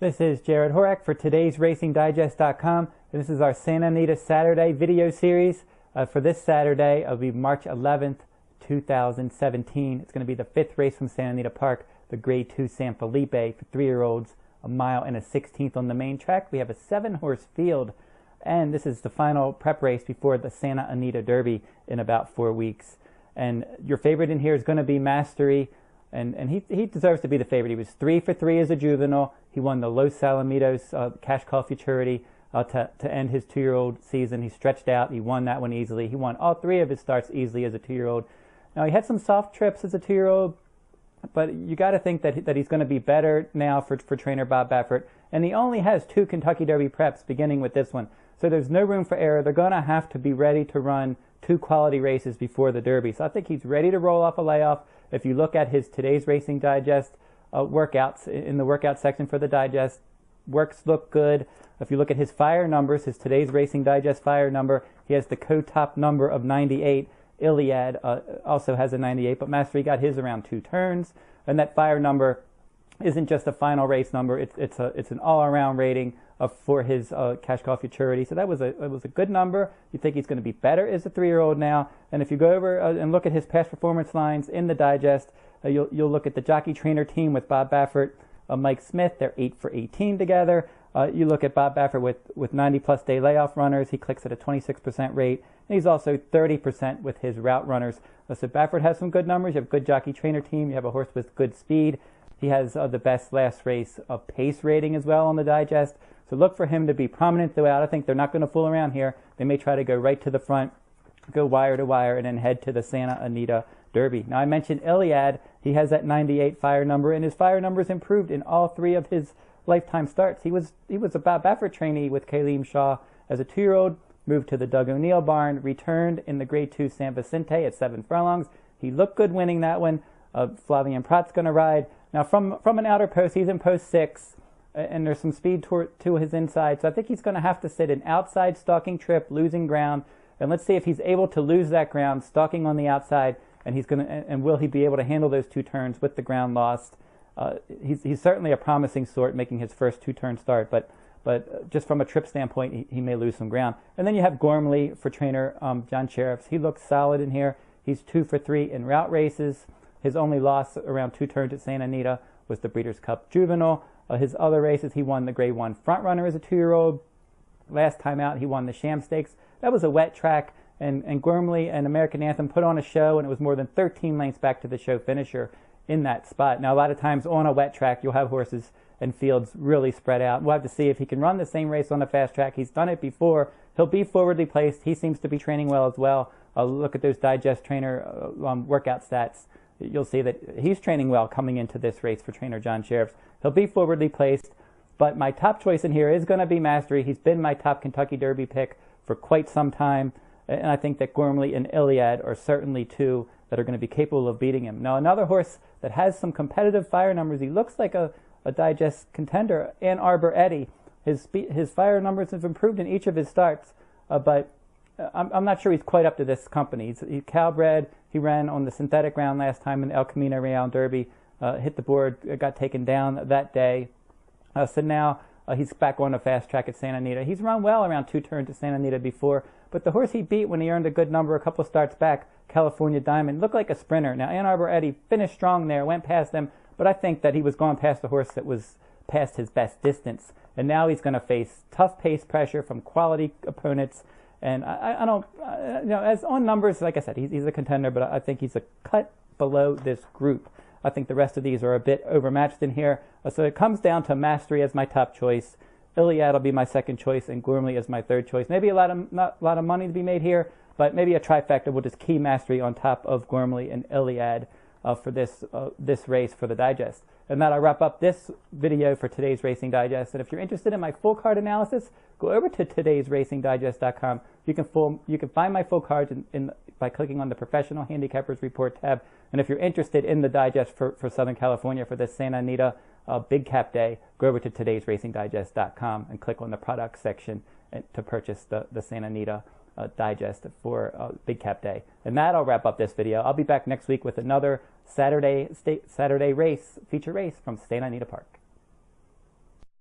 This is Jarrod Horak for today's RacingDigest.com. This is our Santa Anita Saturday video series. For this Saturday, it'll be March 11th, 2017. It's going to be the 5th race from Santa Anita Park, the G2 San Felipe for 3-year-olds, a mile and a 16th on the main track. We have a 7-horse field, and this is the final prep race before the Santa Anita Derby in about 4 weeks. And your favorite in here is going to be Mastery. And he deserves to be the favorite. He was 3 for 3 as a juvenile. He won the Los Alamitos Cash Call Futurity to end his 2-year-old season. He stretched out. He won that one easily. He won all 3 of his starts easily as a 2-year-old. Now, he had some soft trips as a 2-year-old, but you got to think that he's going to be better now for trainer Bob Baffert. And he only has 2 Kentucky Derby preps beginning with this one. So there's no room for error. They're going to have to be ready to run 2 quality races before the Derby. So I think he's ready to roll off a layoff. If you look at his today's Racing Digest workouts, in the workout section for the Digest, works look good. If you look at his fire numbers, his today's Racing Digest fire number, he has the co-top number of 98. Iliad also has a 98, but Mastery got his around 2 turns. And that fire number isn't just a final race number. It's an all-around rating for his Cash Call Futurity. So it was a good number. You think he's going to be better as a 3-year-old now. And if you go over and look at his past performance lines in the Digest, you'll look at the jockey trainer team with Bob Baffert, Mike Smith. They're 8 for 18 together. You look at Bob Baffert with 90-plus day layoff runners. He clicks at a 26% rate. And he's also 30% with his route runners. So Baffert has some good numbers. You have a good jockey trainer team. You have a horse with good speed. He has the best last race pace rating as well on the Digest. So look for him to be prominent throughout. I think they're not going to fool around here. They may try to go right to the front, go wire to wire, and then head to the Santa Anita Derby. Now, I mentioned Iliad. He has that 98 fire number, and his fire numbers improved in all 3 of his lifetime starts. He was a Bob Baffert trainee with Kaleem Shaw as a 2-year-old, moved to the Doug O'Neill barn, returned in the Grade 2 San Vicente at 7 furlongs. He looked good winning that one. Flavian Pratt's going to ride. Now, from an outer post, he's in post 6. And there's some speed to his inside. So I think he's going to have to sit an outside stalking trip, losing ground. And let's see if he's able to lose that ground, stalking on the outside, and will he be able to handle those 2 turns with the ground lost? He's certainly a promising sort, making his first 2-turn start, but just from a trip standpoint, he may lose some ground. And then you have Gormley for trainer John Sheriffs. He looks solid in here. He's 2 for 3 in route races. His only loss around 2 turns at Santa Anita was the Breeders' Cup Juvenile. His other races, he won the Grade 1 front runner as a 2-year-old. Last time out, he won the Sham Stakes. That was a wet track, and Gormley and American Anthem put on a show, and it was more than 13 lengths back to the show finisher in that spot. Now, a lot of times on a wet track, you'll have horses and fields really spread out. We'll have to see if he can run the same race on a fast track. He's done it before. He'll be forwardly placed. He seems to be training well as well. Look at those Digest trainer workout stats. You'll see that he's training well coming into this race for trainer John Sheriffs. He'll be forwardly placed, but my top choice in here is going to be Mastery. He's been my top Kentucky Derby pick for quite some time, and I think that Gormley and Iliad are certainly 2 that are going to be capable of beating him. Now, another horse that has some competitive fire numbers, he looks like a Digest contender, Ann Arbor Eddie. His fire numbers have improved in each of his starts, but I'm not sure he's quite up to this company. He's Calbred. He ran on the synthetic ground last time in the El Camino Real Derby, hit the board, got taken down that day. So now he's back on a fast track at Santa Anita. He's run well around 2 turns at Santa Anita before, but the horse he beat when he earned a good number a couple starts back, California Diamond, looked like a sprinter. Now, Ann Arbor Eddie finished strong there, went past them, but I think that he was going past a horse that was past his best distance. And now he's going to face tough pace pressure from quality opponents. And I don't, as on numbers, like I said, he's a contender, but I think he's a cut below this group. I think the rest of these are a bit overmatched in here. So it comes down to Mastery as my top choice. Iliad will be my second choice, and Gormley as my third choice. Maybe not a lot of money to be made here, but maybe a trifecta will just key Mastery on top of Gormley and Iliad for this race for the Digest. And that'll wrap up this video for today's Racing Digest. And if you're interested in my full card analysis, go over to today's RacingDigest.com. You can find my full cards by clicking on the Professional Handicappers Report tab. And if you're interested in the Digest for Southern California for this Santa Anita Big Cap Day, go over to today's RacingDigest.com and click on the products section to purchase the Santa Anita Digest for Big Cap Day. And that'll wrap up this video. I'll be back next week with another Saturday race, feature race from Santa Anita Park.